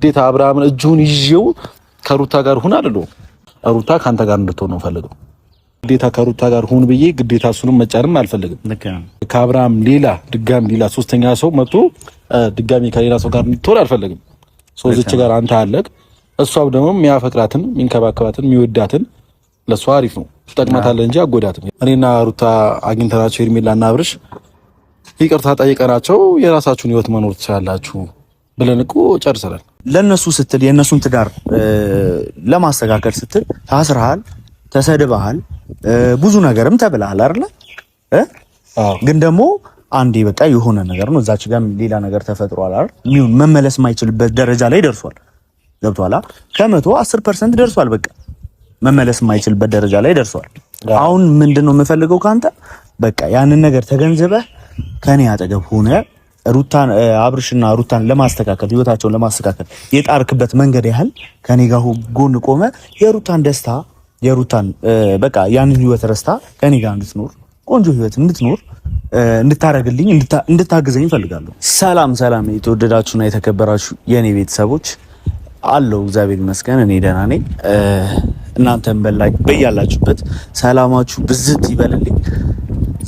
ግዴታ አብርሃምን እጁን ይዤው ከሩታ ጋር ሁን አይደለም ሩታ ካንተ ጋር እንድትሆን ነው ፈልገው ግዴታ ከሩታ ጋር ሁን ብዬ ግዴታ እሱንም መጫንም አልፈልግም ከአብርሃም ድጋሚ ሌላ ሶስተኛ ሰው መጥቶ ድጋሚ ከሌላ ሰው ጋር እንድትሆን አልፈልግም ሶስት ጋር አንተ አለቅ እሷው ደግሞ የሚያፈቅራትን የሚንከባከባትን የሚወዳትን ለሷ አሪፍ ነው ተጠቅማታለህ እንጂ አጎዳትም እኔና ሩታ አግኝተናቸው ሄርሜላና አብርሽ ይቅርታ ጠይቀናቸው የራሳችሁን ህይወት መኖር ትችላላችሁ ብለን እኮ ጨርሰናል ለነሱ ስትል የነሱን ትዳር ለማስተካከል ስትል ታስረሃል ተሰድበሃል ብዙ ነገርም ተብለሃል አይደል ግን ደግሞ አንዴ በቃ የሆነ ነገር ነው እዛች ጋር ሌላ ነገር ተፈጥሯል አይደል ምን መመለስ ማይችልበት ደረጃ ላይ ደርሷል ገብቷላ ከመቶ 10% ደርሷል በቃ መመለስ ማይችልበት ደረጃ ላይ ደርሷል አሁን ምንድነው የምፈልገው ካንተ በቃ ያንን ነገር ተገንዘበህ ከኔ አጠገብ ሆነ ሩታን አብርሽና ሩታን ለማስተካከል ህይወታቸውን ለማስተካከል የጣርክበት መንገድ ያህል ከኔ ጋር ጎን ቆመ የሩታን ደስታ የሩታን በቃ ያንን ህይወት ረስታ ከኔ ጋር እንድትኖር ቆንጆ ህይወት እንድትኖር እንድታረግልኝ እንድታግዘኝ ፈልጋለሁ ሰላም የተወደዳችሁና የተከበራችሁ የኔ ቤተሰቦች አለው እግዚአብሔር ይመስገን እኔ ደህና ነኝ እናንተም በያላችሁበት ሰላማችሁ ብዝት ይበልልኝ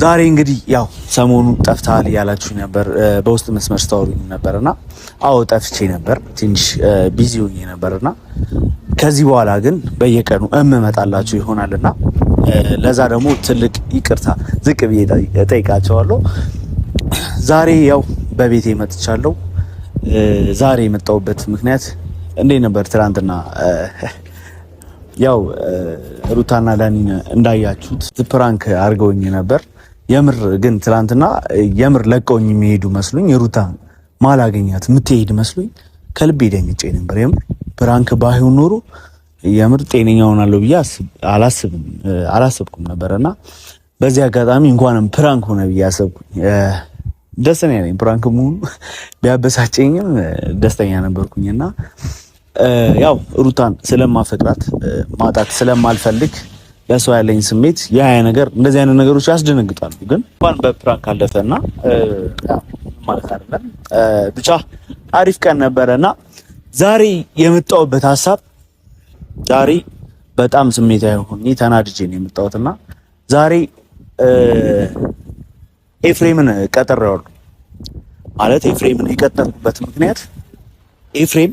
ዛሬ እንግዲህ ያው ሰሞኑ ጠፍታል ያላችሁ ነበር በውስጥ መስመር ስታወሩኝ ነበርና አዎ ጠፍቼ ነበር ትንሽ ቢዚ ሆኜ ነበርና ከዚህ በኋላ ግን በየቀኑ እመጣላችሁ ይሆናልና ለዛ ደግሞ ትልቅ ይቅርታ ዝቅ ብዬ እጠይቃቸዋለሁ ዛሬ ያው በቤቴ መጥቻለሁ ዛሬ የመጣሁበት ምክንያት እንዴ ነበር ትናንትና ያው ሩታና ዳኒን እንዳያችሁት ፕራንክ አድርገውኝ ነበር የምር ግን ትናንትና የምር ለቀውኝ የሚሄዱ መስሉኝ ሩታ ማላገኛት የምትሄድ መስሉኝ ከልቤ ደንግጬ ነበር የምር ፕራንክ ባይሆን ኖሮ የምር ጤነኛ ሆናለሁ ብዬ አላሰብኩም ነበርና በዚህ አጋጣሚ እንኳንም ፕራንክ ሆነ ብዬ አሰብኩኝ ደስተኛ ነኝ ፕራንክ መሆኑ ቢያበሳጨኝም ደስተኛ ነበርኩኝና ያው ሩታን ስለማፈቅራት ማጣት ስለማልፈልግ ለሰው ያለኝ ስሜት ያ ነገር እንደዚህ አይነት ነገሮች ያስደነግጣሉ ግን እንኳን በፕራንክ አለፈና ማለት አይደለም ብቻ አሪፍ ቀን ነበርና ዛሬ የመጣሁበት ሐሳብ ዛሬ በጣም ስሜታዊ ሆኜ ተናድጄ ነው የመጣሁትና ዛሬ ኤፍሬምን ቀጠረዋለሁ ማለት ኤፍሬምን የቀጠርኩበት ምክንያት ኤፍሬም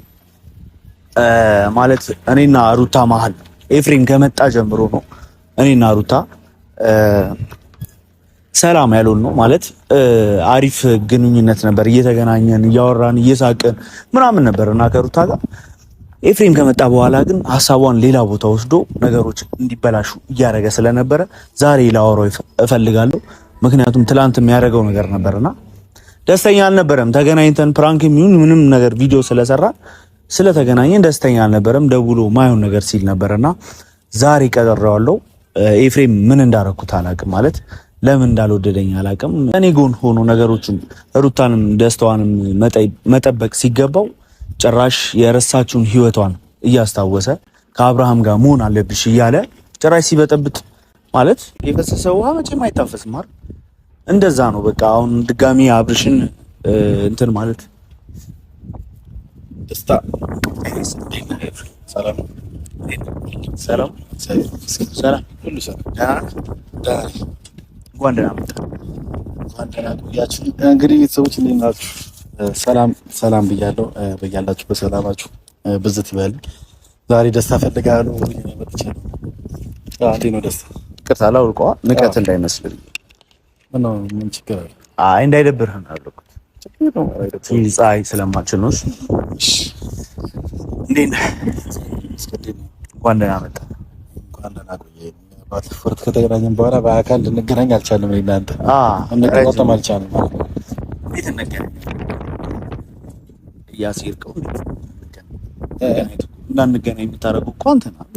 ማለት እኔና ሩታ መሀል ኤፍሬም ከመጣ ጀምሮ ነው እኔና ሩታ ሰላም ያልሆን ነው ማለት አሪፍ ግንኙነት ነበር እየተገናኘን እያወራን እየሳቀን ምናምን ነበርና ከሩታ ጋር ኤፍሬም ከመጣ በኋላ ግን ሐሳቧን ሌላ ቦታ ወስዶ ነገሮች እንዲበላሹ እያደረገ ስለነበረ ዛሬ ላወራው እፈልጋለሁ ምክንያቱም ትላንት የሚያደርገው ነገር ነበርና ደስተኛ አልነበረም ተገናኝተን ፕራንክ የሚሆን ምንም ነገር ቪዲዮ ስለሰራ ስለተገናኘን ደስተኛ አልነበረም ደውሎ ማይሆን ነገር ሲል ነበርና ዛሬ ቀጠረዋለሁ ኤፍሬም ምን እንዳረኩት አላቅም ማለት ለምን እንዳልወደደኝ አላቅም እኔ ጎን ሆኖ ነገሮችን ሩታንም ደስታዋንም መጠበቅ ሲገባው ጭራሽ የረሳችውን ህይወቷን እያስታወሰ ከአብርሃም ጋር መሆን አለብሽ እያለ ጭራሽ ሲበጠብጥ ማለት የፈሰሰ ውሃ መቼም አይታፈስም አይደል እንደዛ ነው በቃ አሁን ድጋሚ አብርሽን እንትን ማለት ደስታ ሰላም ሁሉ ሰላም ደህና ቆያችሁ እንግዲህ ቤተሰቦች እንዴት ናችሁ ሰላም ብያለሁ በያላችሁ በሰላማችሁ ብዝት ይበል ዛሬ ደስታ ፈልጋለሁ መጥቻለሁ እንዴ ነው ደስታ ቅርታ ላውልቀዋ ንቀት እንዳይመስል ምን ችግር አይ እንዳይደብርህ አልኩት ፀሐይ ስለማችል ነው እንዴ እንኳን ደህና መጣ እንኳን ደህና ቆየህ ባትፈርት ከተገናኘን በኋላ በአካል ልንገናኝ አልቻለም እናንተ እንቀጣጣም አልቻለም እንዴት እንገናኝ ያሲርከው እንዳንገናኝ የምታረገው እኮ አንተ ነህ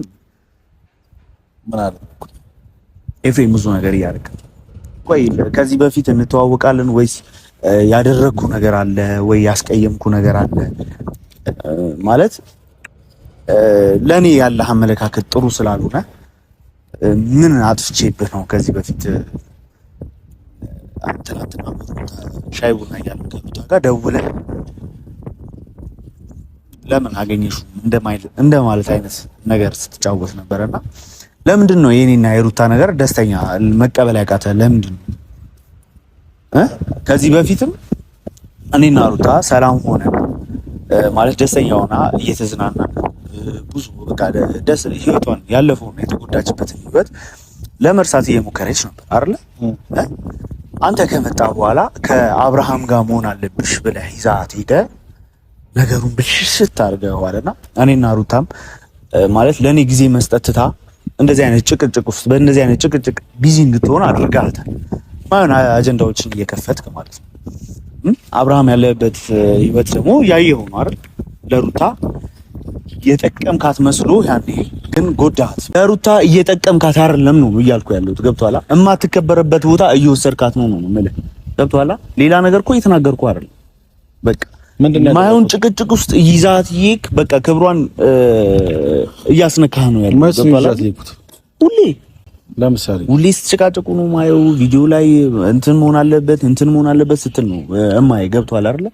ምን አለ ኤፍሬም ብዙ ነገር እያደረገ ቆይ ከዚህ በፊት እንተዋወቃለን ወይስ ያደረኩ ነገር አለ ወይ ያስቀየምኩ ነገር አለ ማለት ለኔ ያለ አመለካከት ጥሩ ስላልሆነ ምን አጥፍቼብህ ነው ከዚህ በፊት አንተላትና ሻይ ቡና እያልን ከሩታ ጋር ደውለን ለምን አገኘሹ እንደማለት አይነት ነገር ስትጫወት ነበርና ለምንድን ነው የኔና የሩታ ነገር ደስተኛ መቀበል ያቃተ? ለምንድን ነው ከዚህ በፊትም እኔና ሩታ ሰላም ሆነ ማለት ደስተኛ ሆና እየተዝናና ብዙ በቃ ደስ ህይወቷን ያለፈውን የተጎዳችበትን ህይወት ለመርሳት እየሞከረች ነበር አይደለ? አንተ ከመጣ በኋላ ከአብርሃም ጋር መሆን አለብሽ ብለህ ይዛት ሄደህ ነገሩን ብልሽት አድርገዋልና እኔና ሩታም ማለት ለኔ ጊዜ መስጠት ትታ እንደዚህ አይነት ጭቅጭቅ ውስጥ በእንደዚህ አይነት ጭቅጭቅ ቢዚ እንድትሆን አድርጋታል። ማን አጀንዳዎችን እየከፈትክ ማለት ነው። አብርሃም ያለበት ህይወት ደግሞ ያየው ነው አይደል? ለሩታ እየጠቀምካት መስሎ ያኔ ግን ጎዳት። ለሩታ እየጠቀምካት አይደለም ነው እያልኩ ያለሁት። ገብቶሃል? እማትከበረበት ቦታ እየወሰድካት ነው የምልህ። ገብቶሃል? ሌላ ነገር እኮ እየተናገርኩ አይደለም። በቃ ማይሆን ጭቅጭቅ ውስጥ ይዛት ይክ በቃ ክብሯን እያስነካህ ነው ያለው። ገብቶሃል? ሁሌ ለምሳሌ ሁሌ ስትጨቃጨቁ ነው ማየው። ቪዲዮ ላይ እንትን መሆን አለበት ስትል ነው እማዬ። ገብቶሃል አይደለ?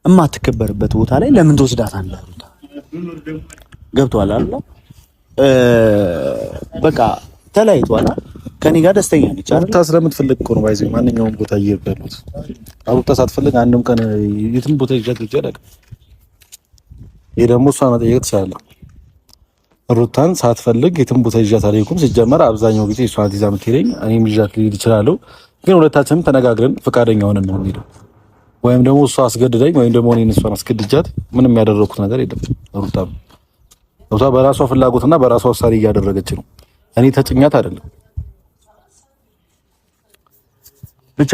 እማትከበርበት ቦታ ላይ ለምን ትወስዳታለህ? ገብቶሃል አይደለ? በቃ ተለያይቷል። ከኔ ጋር ደስተኛ ነች አይደል? ሩታ ስለምትፈልግ እኮ ነው ባይዘው ማንኛውም ቦታ እየሄድኩት። ሩታ ሳትፈልግ አንድም ቀን የትም ቦታ ይዣት ይችላል። ይሄ ደግሞ እሷን መጠየቅ ትችላለህ። ሩታን ሳትፈልግ የትም ቦታ ይዣት አልሄድኩም። ሲጀመር አብዛኛው ጊዜ እሷን ይዛ የምትሄደኝ እኔም ይዣት ልሄድ እችላለሁ። ግን ሁለታችንም ተነጋግረን ፈቃደኛ ሆነን ነው የምንሄደው። ወይም ደግሞ እሷ አስገድደኝ ወይም ደግሞ እኔ እሷን አስገድጃት ምንም ያደረኩት ነገር የለም። ሩታ በራሷ ፍላጎትና በራሷ ውሳኔ እያደረገች ነው። እኔ ተጭኛት አይደለም። ብቻ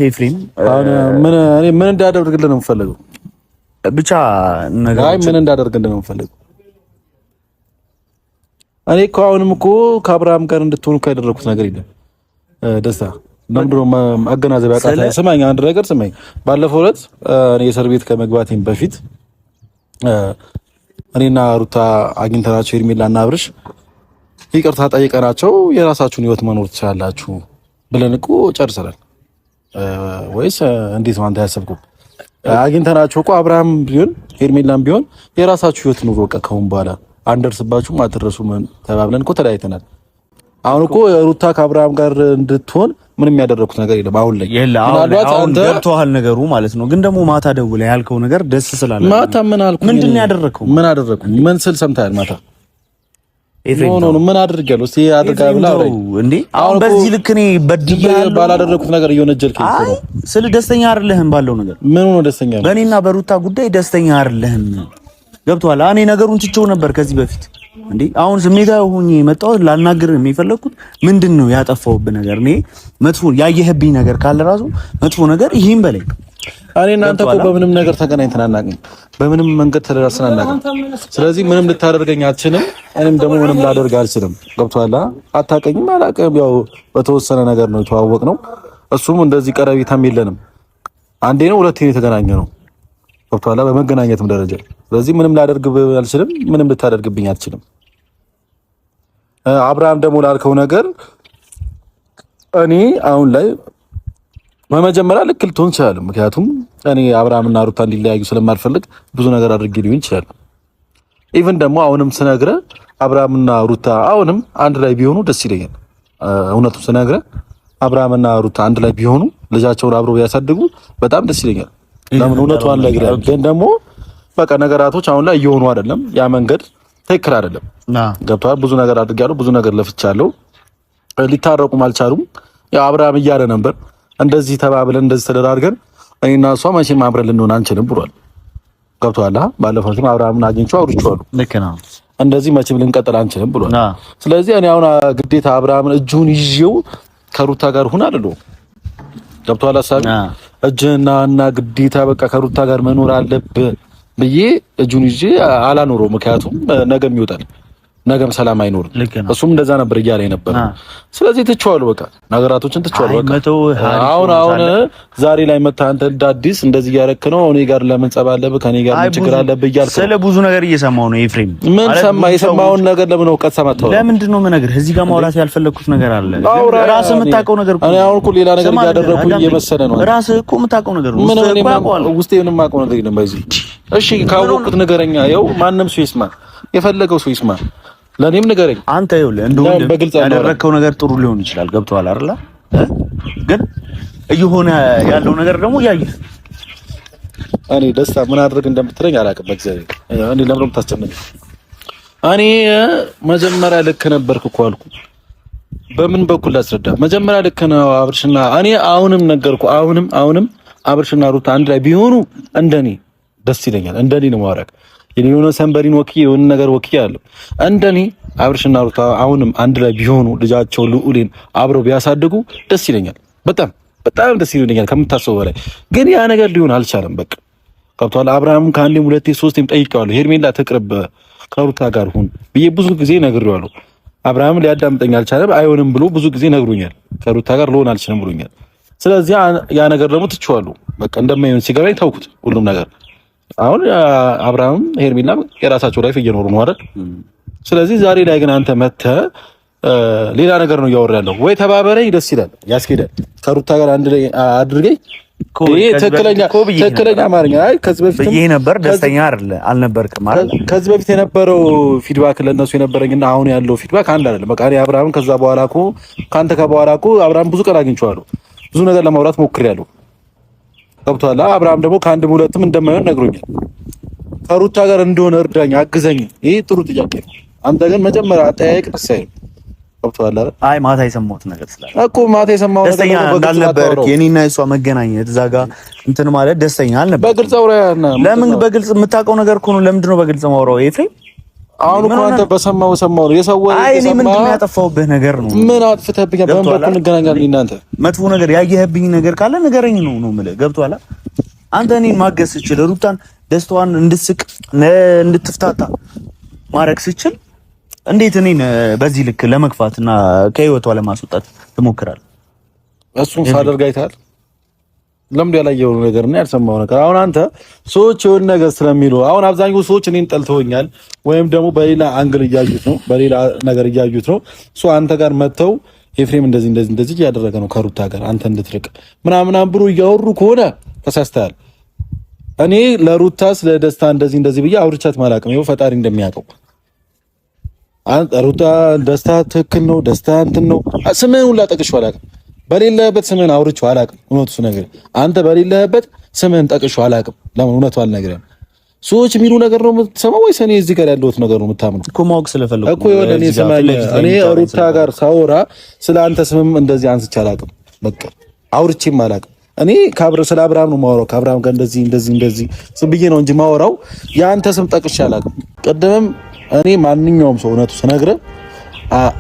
ኤፍሬም ምን እንዳደርግልህ ነው የምፈልገው? ብቻ ነገር ምን እንዳደርግልህ ነው የምፈልገው? እኔ እኮ አሁንም እኮ ከአብርሃም ጋር እንድትሆኑ እኮ ያደረኩት ነገር የለም። ደስታ ለምንድን ነው ማገናዘብ ያቃተህ? ስማኝ፣ አንድ ነገር ስማኝ። ባለፈው ዕለት እኔ የእስር ቤት ከመግባቴም በፊት እኔና ሩታ አግኝተናቸው ሄርሜላና አብርሽ ይቅርታ ጠይቀናቸው የራሳችሁን ህይወት መኖር ትችላላችሁ ብለን እኮ ጨርሰናል። ወይስ እንዴት ነው አንተ ያሰብኩት? አግኝተናቸው እኮ አብርሃም ቢሆን ሄርሜላም ቢሆን የራሳችሁ ህይወት ኑሮ ከአሁን በኋላ አንደርስባችሁም አትደረሱም ተባብለን እኮ ተለያይተናል። አሁን እኮ ሩታ ከአብርሃም ጋር እንድትሆን ምንም ያደረኩት ነገር የለም። አሁን ላይ አሁን ገብቶሃል ነገሩ ማለት ነው። ግን ደግሞ ማታ ደውለህ ያልከው ነገር ደስ ስላለ ማታ ምን አልኩ? ምንድን ነው ያደረከው? ምን አደረኩ? ምን ስል ሰምተሃል? ማታ ኖ ምን አድርጌያለሁ? እስቲ አድርጋ ብላ እንዴ! አሁን በዚህ ልክ እኔ በድያለሁ ባላደረኩት ነገር እየወነጀልከኝ ነው። ስለ ደስተኛ አይደለህም ባለው ነገር ምን ሆነ? ደስተኛ ነው በእኔና በሩታ ጉዳይ ደስተኛ አይደለህም። ገብቶሃል? እኔ ነገሩን ትቼው ነበር ከዚህ በፊት እንዴ። አሁን ስሜታዊ ሆኜ መጣሁ። ላናግርህ የሚፈለኩት ምንድነው ያጠፋውብህ ነገር? እኔ መጥፎ ያየህብኝ ነገር ካለ ራሱ መጥፎ ነገር ይሄን በላይ እኔ እናንተ እኮ በምንም ነገር ተገናኝተን አናውቅም። በምንም መንገድ ተደራርሰን አናውቅም። ስለዚህ ምንም ልታደርገኝ አትችልም። እኔም ደግሞ ምንም ላደርግ አልችልም። ገብቶሃል? አታውቀኝም፣ አላውቅም። ያው በተወሰነ ነገር ነው የተዋወቅነው። እሱም እንደዚህ ቀረቤታም የለንም። አንዴ ነው ሁለቴ ነው የተገናኘነው። ገብቶሃል? በመገናኘትም ደረጃ። ስለዚህ ምንም ላደርግ አልችልም። ምንም ልታደርግብኝ አትችልም። አብርሃም ደግሞ ላልከው ነገር እኔ አሁን ላይ በመጀመሪያ ልክ ልትሆን ይችላል። ምክንያቱም እኔ አብርሃምና ሩታ እንዲለያዩ ስለማልፈልግ ብዙ ነገር አድርጌ ሊሆን ይችላል። ኢቭን ደግሞ አሁንም ስነግርህ አብርሃምና ሩታ አሁንም አንድ ላይ ቢሆኑ ደስ ይለኛል። እውነቱን ስነግርህ አብርሃምና ሩታ አንድ ላይ ቢሆኑ ልጃቸውን አብረው ቢያሳድጉ በጣም ደስ ይለኛል። ለምን እውነቱን ነግሬሃለሁ። ግን ደግሞ በቃ ነገራቶች አሁን ላይ እየሆኑ አይደለም። ያ መንገድ ትክክል አይደለም። ገብቶሃል? ብዙ ነገር አድርጌያለሁ፣ ብዙ ነገር ለፍቻለሁ። ሊታረቁም አልቻሉም። ያው አብርሃም እያለ ነበር እንደዚህ ተባብለን እንደዚህ ተደራርገን እኔና እሷ መቼም አብረን ልንሆን አንችልም ብሏል። ገብቶሃል? ባለፈው አብርሃምን አግኝቼው አውርቼዋለሁ። ልክ ነው። እንደዚህ መቼም ልንቀጥል አንችልም ብሏል። ስለዚህ እኔ አሁን ግዴታ አብርሃምን እጁን ይዤው ከሩታ ጋር ሁን አይደለም። ገብቶሃል? ሀሳቤ እጅና ግዴታ በቃ ከሩታ ጋር መኖር አለብህ ብዬ እጁን ይዤ አላኖረው። ምክንያቱም ነገም ይወጣል። ነገም ሰላም አይኖርም። እሱም እንደዛ ነበር እያለ ነበር። ስለዚህ ትቼዋለሁ፣ በቃ ነገራቶችን ትቼዋለሁ። በቃ አሁን ዛሬ ላይ መታ አንተ እንደ አዲስ እንደዚህ እያደረክ ነው። እኔ ጋር ለምን ጸብ አለብህ? ከኔ ጋር ምን ችግር አለብህ እያልኩ ስለ ብዙ ነገር እየሰማሁ ነው። ኤፍሬም ምን ሰማ? የሰማውን ነገር ለምን ነው ቀጥታ ማታወራ? ለምንድን ነው የምነግርህ? እዚህ ጋር ማውራት ያልፈለኩት ነገር አለ። ራስህ የምታውቀው ነገር እኔ አሁን እኮ ሌላ ነገር እያደረኩኝ እየመሰለ ነው። ራስህ እኮ የምታውቀው ነገር ነው። ውስጤ ምንም የማውቀው ነገር የለም። በዚህ እሺ፣ ካወቅኩት ንገረኛ። ይኸው ማንም ሰው ይስማ፣ የፈለገው ሰው ይስማ። ለኔም ንገረኝ። አንተ ይኸውልህ እንደው ያደረከው ነገር ጥሩ ሊሆን ይችላል። ገብቶሃል አይደል? ግን እየሆነ ያለው ነገር ደግሞ ያየህ እኔ ደስታ ምን አድርግ እንደምትለኝ አላውቅም። በእግዚአብሔር እኔ ለምን ታስጨነቅ? እኔ መጀመሪያ ልክ ነበርኩ እኮ አልኩ። በምን በኩል ላስረዳ? መጀመሪያ ልክ ነው አብርሽና እኔ አሁንም ነገርኩ። አሁንም አብርሽና ሩታ አንድ ላይ ቢሆኑ እንደኔ ደስ ይለኛል። እንደኔ ነው ማውራት የሆነ ሰንበሪን ወክዬ የሆነ ነገር ወክዬ አለ። እንደኔ አብርሽና ሩታ አሁንም አንድ ላይ ቢሆኑ ልጃቸው ልዑልን አብረው ቢያሳድጉ ደስ ይለኛል። በጣም ደስ ይለኛል ከምታስበው በላይ። ግን ያ ነገር ሊሆን አልቻለም። በቃ ገብቶሃል። አብርሃም ከአንዴም ሁለቴ ሶስቴም ጠይቄዋለሁ። ሄርሜላ ትቅርብ ከሩታ ጋር ሁን ብዬ ብዙ ጊዜ ነግሬዋለሁ። አብርሃም ሊያዳምጠኝ አልቻለም። አይሆንም ብሎ ብዙ ጊዜ ነግሮኛል። ከሩታ ጋር ልሆን አልችልም ብሎኛል። ስለዚህ ያ ነገር ደግሞ ትቼዋለሁ። በቃ እንደማይሆን ሲገባኝ ተውኩት ሁሉም ነገር። አሁን አብርሃም ሄርሜላ የራሳቸው ላይፍ እየኖሩ ነው አይደል? ስለዚህ ዛሬ ላይ ግን አንተ መተህ ሌላ ነገር ነው እያወራ ያለው። ወይ ተባበረኝ፣ ደስ ይላል፣ ያስኬዳል። ከሩታ ጋር አንድ ላይ አድርገኝ። ይሄ ትክክለኛ አማርኛ። አይ ከዚህ በፊት ይሄ ነበር ደስተኛ አልነበርክም ማለት። ከዚህ በፊት የነበረው ፊድባክ ለነሱ የነበረኝና አሁን ያለው ፊድባክ አንድ አይደለም። በቃ እኔ አብርሃም ከዛ በኋላ እኮ ካንተ ከበኋላ እኮ አብርሃም ብዙ ቀን አግኝቼዋለሁ። ብዙ ነገር ለማውራት ሞክሬያለሁ። ገብቶሃል። አብርሃም ደግሞ ከአንድም ሁለትም እንደማይሆን ነግሮኛል። ከሩታ ጋር እንደሆነ እርዳኝ፣ አግዘኝ። ይሄ ጥሩ ጥያቄ ነው። አንተ ግን መጀመሪያ አጠያየቅ ደስ አይልም። ገብቶሃል አይደል? አይ ማታ የሰማሁት ነገር ስላለ እኮ ማታ የሰማሁት ነገር ነው። እንዳልነበርክ የኔና የሷ መገናኘት እዛ ጋር እንትን ማለት ደስተኛ አልነበርም። በግልጽ አውራና ለምን በግልጽ የምታውቀው ነገር እኮ ነው። ለምንድን ነው በግልጽ ማውራው? ኤፍሬም አሁን እኮ አንተ በሰማው ነው የሰው አይ እኔ ምንድን ነው ያጠፋሁብህ ነገር ነው? ምን አጥፍተህብኛል? በምን በኩል እንገናኛለን? እናንተ መጥፎ ነገር ያየህብኝ ነገር ካለ ንገረኝ ነው የምልህ። ገብቶሃል? አንተ እኔን ማገዝ ስችል ሩታን ደስታዋን እንድትስቅ እንድትፍታታ ማድረግ ስችል እንዴት እኔን በዚህ ልክ ለመግፋትና ከህይወቷ ለማስወጣት ትሞክራለህ? እሱን ሳደርግ አይተሃል? ለምን ያላየው ነገር እና ያልሰማው ነገር? አሁን አንተ ሰዎች የሆነ ነገር ስለሚሉ አሁን አብዛኛው ሰዎች እኔን ጠልተውኛል ወይም ደግሞ በሌላ አንግል እያዩት ነው፣ በሌላ ነገር እያዩት ነው። አንተ ጋር መተው ኤፍሬም እንደዚህ እያደረገ ነው ከሩታ ጋር አንተ እንድትርቅ ምናምን ብሎ እያወሩ ከሆነ ተሳስተሃል። እኔ ለሩታ ስለ ደስታ እንደዚህ ብዬ አውርቻት ማላቅም። ይኸው ፈጣሪ እንደሚያውቀው ሩታ ደስታ ትክክል ነው፣ ደስታ እንትን ነው። ስምህን ሁላ ጠቅሼው አላቅም። በሌለህበት ስምህን አውርቼው አላቅም። እውነቱ ነገር አንተ በሌለህበት ስምህን ጠቅሼው አላቅም። ለምን እውነቱ አልነግርህም። ሰዎች የሚሉ ነገር ነው የምትሰማው ወይስ እኔ እዚህ ጋር ያለሁት ነገር ነው የምታምነው? እኮ ማወቅ ስለፈለኩ እኮ ይኸውልህ፣ እኔ ስማኝ፣ እኔ ሩታ ጋር ሳወራ ስለ አንተ ስምም እንደዚህ አንስቼ አላቅም። በቃ አውርቼም አላቅም። እኔ ስለ አብርሃም ነው የማወራው። ከአብርሃም ጋር እንደዚህ ዝም ብዬ ነው እንጂ የማወራው የአንተ ስም ጠቅሼ አላቅም። ቀደምም እኔ ማንኛውም ሰው እውነቱ ስነግርህ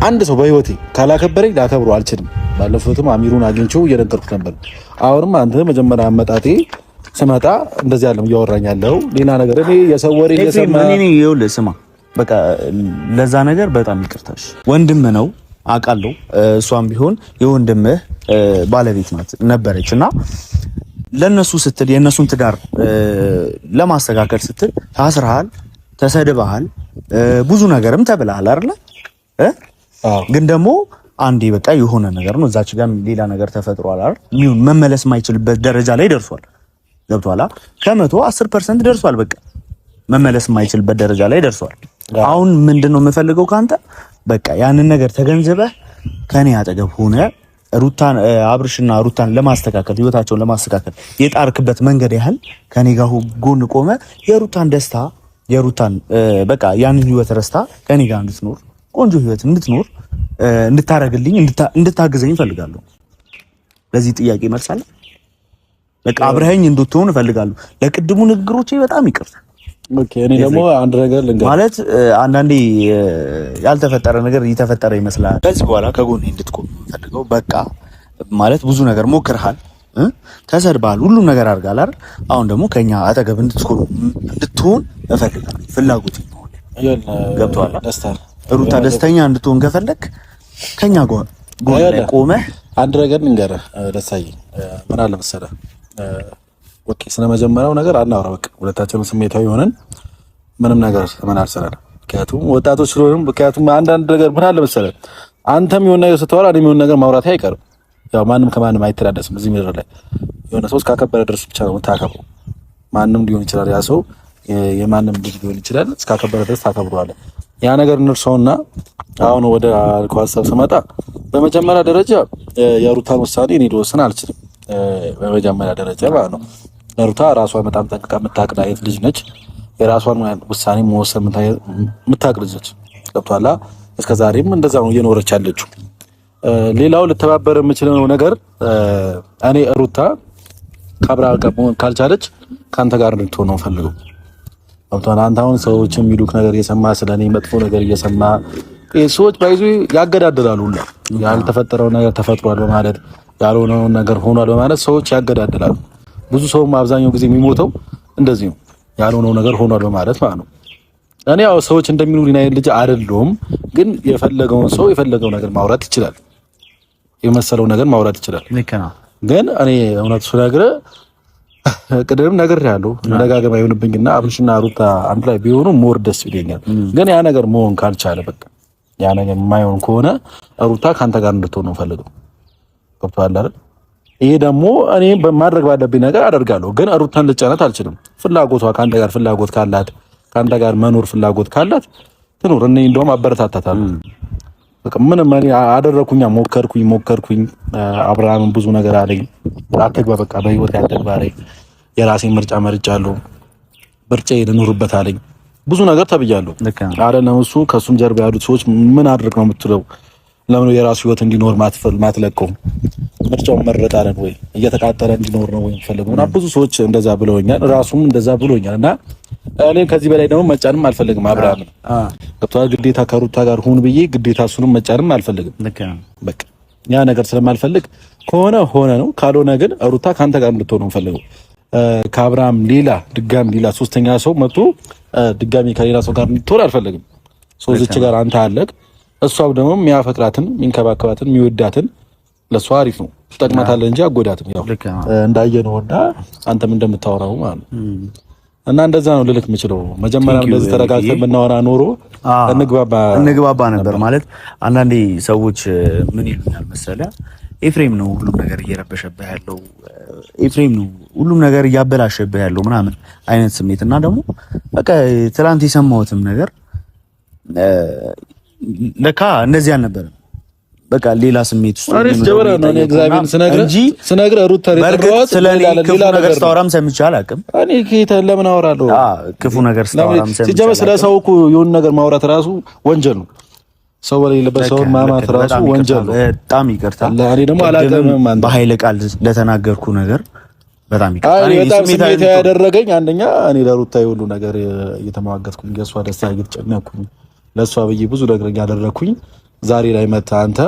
አንድ ሰው በህይወቴ ካላከበረኝ ላከብረው አልችልም። ባለፈውትም አሚሩን አግኝቼው እየነገርኩት ነበር። አሁንም አንተ መጀመሪያ አመጣጤ ስመጣ እንደዚህ ያለም እያወራኝ ያለው ሌላ ነገር እኔ የሰው ወሬ እየሰማ እኔ ይኸውልህ፣ ስማ በቃ ለዛ ነገር በጣም ይቅርታሽ። ወንድም ነው አውቃለሁ። እሷም ቢሆን የወንድምህ ባለቤት ነበረች እና ለነሱ ስትል የነሱን ትዳር ለማስተካከል ስትል ታስረሃል፣ ተሰድበሃል፣ ብዙ ነገርም ተብለሃል አይደለ? ግን ደግሞ አንዴ በቃ የሆነ ነገር ነው እዛች ጋር ሌላ ነገር ተፈጥሯል አይደል? ሚሁን መመለስ የማይችልበት ደረጃ ላይ ደርሷል። ገብቶሃል? ከመቶ 10% ደርሷል። በቃ መመለስ የማይችልበት ደረጃ ላይ ደርሷል። አሁን ምንድነው የምፈልገው ካንተ? በቃ ያንን ነገር ተገንዝበህ ከኔ አጠገብ ሆነ ሩታን አብርሽና ሩታን ለማስተካከል ህይወታቸውን ለማስተካከል የጣርክበት መንገድ ያህል ከኔ ጋር ጎን ቆመ የሩታን ደስታ የሩታን በቃ ያንን ህይወት ረስታ ከኔ ጋር እንድትኖር ቆንጆ ህይወት እንድትኖር እንድታረግልኝ እንድታግዘኝ እፈልጋለሁ። ለዚህ ጥያቄ መልሳለ በቃ አብረኸኝ እንድትሆን እፈልጋለሁ። ለቅድሙ ንግግሮቼ በጣም ይቅርታ። ኦኬ እኔ ደግሞ አንድ ነገር ልንገር ማለት አንዳንዴ ያልተፈጠረ ነገር እየተፈጠረ ይመስላል። ከዚህ በኋላ ከጎኔ እንድትቆም ፈልገው በቃ ማለት ብዙ ነገር ሞክርሃል፣ ተሰድባል፣ ሁሉም ነገር አድርጋል አይደል? አሁን ደግሞ ከኛ አጠገብ እንድትሆን እፈልጋለሁ። ፍላጎቴ ነው። ገብቶሃል? ሩታ ደስተኛ እንድትሆን ከፈለክ ከኛ ጎን ላይ ቆመህ አንድ ነገር ንገረህ ደሳዬ ምን አለ መሰለህ ኦኬ ስለመጀመሪያው ነገር አናወራ በቃ ሁለታችንም ስሜታዊ ሆነን ምንም ነገር ምን አልሰራንም ምክንያቱም ወጣቶች ስለሆነም ምክንያቱም አንዳንድ ነገር ምን አለ መሰለህ አንተም የሆነ ነገር ስትወራ እኔም የሆነ ነገር ማውራት አይቀርም ያው ማንም ከማንም አይተዳደስም እዚህ ምድር ላይ የሆነ ሰው እስካከበረ ድረስ ብቻ ነው ታከብሩ ማንም ሊሆን ይችላል ያ ሰው የማንም ልጅ ሊሆን ይችላል እስካከበረ ድረስ ታከብረዋለህ ያ ነገር እንርሳውና አሁን ወደ ሀሳብ ስመጣ በመጀመሪያ ደረጃ የሩታን ውሳኔ እኔ ልወስን አልችልም በመጀመሪያ ደረጃ ማለት ነው ሩታ ራሷን በጣም ጠንቅቃ የምታውቅ አይነት ልጅ ነች የራሷን ውሳኔ መወሰን የምታውቅ ልጅ ነች ገብቶሃል እስከዛሬም እንደዛ ነው እየኖረች ያለችው ሌላው ልተባበር የምችለው ነገር እኔ ሩታ ከአብርሃም ጋር መሆን ካልቻለች ካንተ ጋር እንድትሆን ነው ፈልገው አብቷን አንተ አሁን ሰዎች የሚሉክ ነገር እየሰማ ስለኔ መጥፎ ነገር እየሰማ ሰዎች ባይዙ ያገዳድላሉ ያልተፈጠረው ነገር ተፈጥሯል በማለት ያልሆነው ነገር ሆኗል በማለት ሰዎች ያገዳድላሉ ብዙ ሰውም አብዛኛው ጊዜ የሚሞተው እንደዚህ ነው ያልሆነው ነገር ሆኗል በማለት ማለት ነው እኔ ያው ሰዎች እንደሚሉኝ አይነት ልጅ አይደለም ግን የፈለገውን ሰው የፈለገው ነገር ማውራት ይችላል የመሰለው ነገር ማውራት ይችላል ግን እኔ እውነቱ ስነግርህ ቅድም ነገር ያለው መደጋገም አይሆንብኝና አብርሽና ሩታ አንድ ላይ ቢሆኑ ሞር ደስ ይለኛል ግን ያ ነገር መሆን ካልቻለ በቃ ያ ነገር የማይሆን ከሆነ ሩታ ካንተ ጋር እንድትሆን ነው ፈልገው ገብቶሃል አይደል ይሄ ደግሞ እኔ በማድረግ ባለብኝ ነገር አደርጋለሁ ግን ሩታን ልጫናት አልችልም ፍላጎቷ ካንተ ጋር ፍላጎት ካላት ካንተ ጋር መኖር ፍላጎት ካላት ትኖር እኔ እንደውም አበረታታታለሁ በቃ ምንም እኔ አደረኩኝ ሞከርኩኝ አብርሃም ብዙ ነገር አለኝ አትግባ በቃ በህይወት ያልተግባረኝ የራሴን ምርጫ መርጫለሁ ምርጫዬ ልኖርበት አለኝ ብዙ ነገር ተብያለሁ አይደለም እሱ ከሱም ጀርባ ያሉት ሰዎች ምን አድርግ ነው የምትለው ለምን የራሱ ህይወት እንዲኖር ማትለቀው ምርጫውን መረጥ አይደል ወይ እየተቃጠለ እንዲኖር ነው ወይ ፈልገውና ብዙ ሰዎች እንደዛ ብለውኛል ራሱም እንደዛ ብሎኛልና እኔ ከዚህ በላይ ደግሞ መጫንም አልፈልግም አብርሃም ገብቶሃል ግዴታ ከሩታ ጋር ሁን ብዬ ግዴታ እሱንም መጫንም አልፈልግም በቃ ያ ነገር ስለማልፈልግ ከሆነ ሆነ ነው ካልሆነ ግን ሩታ ካንተ ጋር እንድትሆን ነው ፈልገው ከአብርሃም ድጋሚ ሌላ ሶስተኛ ሰው መጥቶ ድጋሚ ከሌላ ሰው ጋር እንድትሆን አልፈልግም ሶስት ጋር አንተ አለቅ እሷው ደግሞ የሚያፈቅራትን የሚንከባከባትን የሚወዳትን ለሷ አሪፍ ነው ትጠቅማታለህ እንጂ አጎዳትም ያው እንዳየነውና አንተም እንደምታወራው ማለት ነው እና እንደዛ ነው ልልክ የምችለው መጀመሪያም እንደዚህ ተረጋግተን ብናወራ ኖሮ እንግባባ ነበር ማለት አንዳንዴ ሰዎች ምን ይሉኛል መሰለህ ኤፍሬም ነው ሁሉም ነገር እየረበሸብህ ያለው ኤፍሬም ነው ሁሉም ነገር እያበላሸብህ ያለው ምናምን አይነት ስሜት እና ደግሞ በቃ ትላንት የሰማሁትም ነገር ለካ እንደዚህ አልነበረም በቃ ሌላ ስሜት ውስጥ አሪፍ ጀበራ ነው እኔ እግዚአብሔርን ስነግርህ ሩታ ተረጋግጥ ሌላ ነገር ስታወራም ሰምቼ አላውቅም እኔ ከየት ለምን አወራለሁ ክፉ ነገር ስታወራም ሰምቼ ሲጀመር ስለ ሰው እኮ የሆነ ነገር ማውራት ራሱ ወንጀል ነው ሰው በሌለበት ሰው ማማት ራሱ ወንጀል ነው በጣም ይቅርታ እኔ ደግሞ አላውቅም በኃይለ ቃል ለተናገርኩ ነገር በጣም ይቅርታ በጣም ስሜት ያደረገኝ አንደኛ እኔ ለሩታ ሁሉ ነገር እየተማገጥኩኝ ለሷ ደስታ እየተጨነኩኝ ለሷ ብዬ ብዙ ነገር ያደረኩኝ ዛሬ ላይ መታ አንተ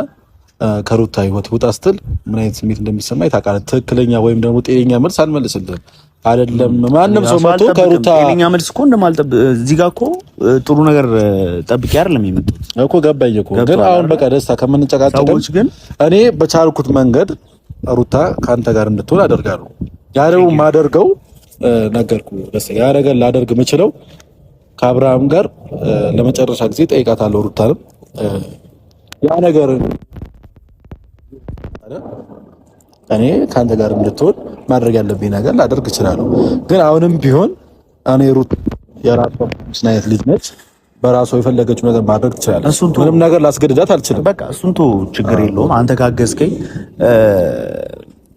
ከሩታ ህይወት ውጣ ስትል ምን አይነት ስሜት እንደሚሰማኝ ታውቃለህ ትክክለኛ ወይም ደግሞ ጤነኛ መልስ አልመልስልህም አይደለም ማንም ሰው መጥቶ ከሩታ ጤነኛ መልስ እኮ እንደማልጠብ እዚህ ጋር እኮ ጥሩ ነገር ጠብቄ አይደለም የመጣሁት እኮ ገባኝ እኮ ግን አሁን በቃ ደስታ ከምንጨቃጨቅ ግን እኔ በቻልኩት መንገድ ሩታ ካንተ ጋር እንድትሆን አደርጋለሁ ያለው ማደርገው ነገርኩ ደስ ያ ነገር ላደርግ የምችለው ከአብርሃም ጋር ለመጨረሻ ጊዜ ጠይቃታለሁ ሩታንም ያ ነገር እኔ ካንተ ጋር እንድትሆን ማድረግ ያለብኝ ነገር ላደርግ እችላለሁ ግን አሁንም ቢሆን እኔ ሩት የራሷ ስናይት ልጅ ነች በራሷ የፈለገችው ነገር ማድረግ ትችላለች ምንም ነገር ላስገድዳት አልችልም በቃ እሱንቶ ችግር የለውም አንተ ካገዝከኝ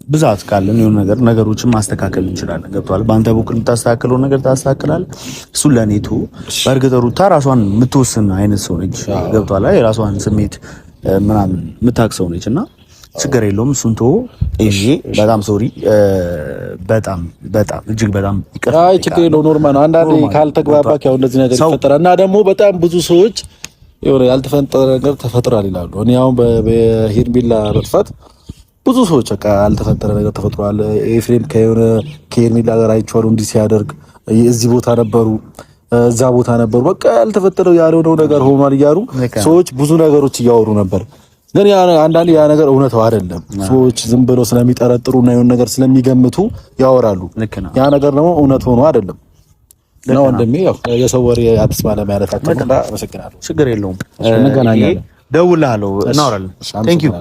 ብዛት ካለን የሆነ ነገሮችን ማስተካከል እንችላለን ገብቷል በአንተ በኩል የምታስተካክለው ነገር ታስተካክላለህ እሱን ለኔቱ በእርግጥ ሩታ ራሷን የምትወስን አይነት ሰው ነች ገብቷል የራሷን ስሜት ምናምን የምታውቅ ሰው ነች እና ችግር የለውም እሱንቶ እሺ በጣም ሶሪ በጣም እጅግ በጣም ይቅርታ አይ ችግር የለውም ኖርማል ነው አንዳንዴ ካልተግባባክ ያው እንደዚህ ነገር ይፈጠራል እና ደግሞ በጣም ብዙ ሰዎች የሆነ ያልተፈጠረ ነገር ተፈጥሯል ይላሉ እኔ አሁን በሄርሜላ መጥፋት ብዙ ሰዎች በቃ ያልተፈጠረ ነገር ተፈጥሯል ኤፍሬም ከሄርሜላ ጋር አይቼዋለሁ እንዲህ ሲያደርግ እዚህ ቦታ ነበሩ እዛ ቦታ ነበሩ። በቃ ያልተፈጠረው ያልሆነው ነገር ሆኗል እያሉ ሰዎች ብዙ ነገሮች እያወሩ ነበር። ግን አንዳንዴ ያ ነገር እውነታው አይደለም። ሰዎች ዝም ብለው ስለሚጠረጥሩና የሆነ ነገር ስለሚገምቱ ያወራሉ። ያ ነገር ደግሞ እውነት ሆኖ አይደለም። ነው እንደሚ ያው የሰው ወሬ አዲስ ባለም ያለታቸው እና አመሰግናለሁ። ችግር የለውም። እንገናኛለን። ደውልልሃለሁ፣ እናወራለን። ቴንክ ዩ።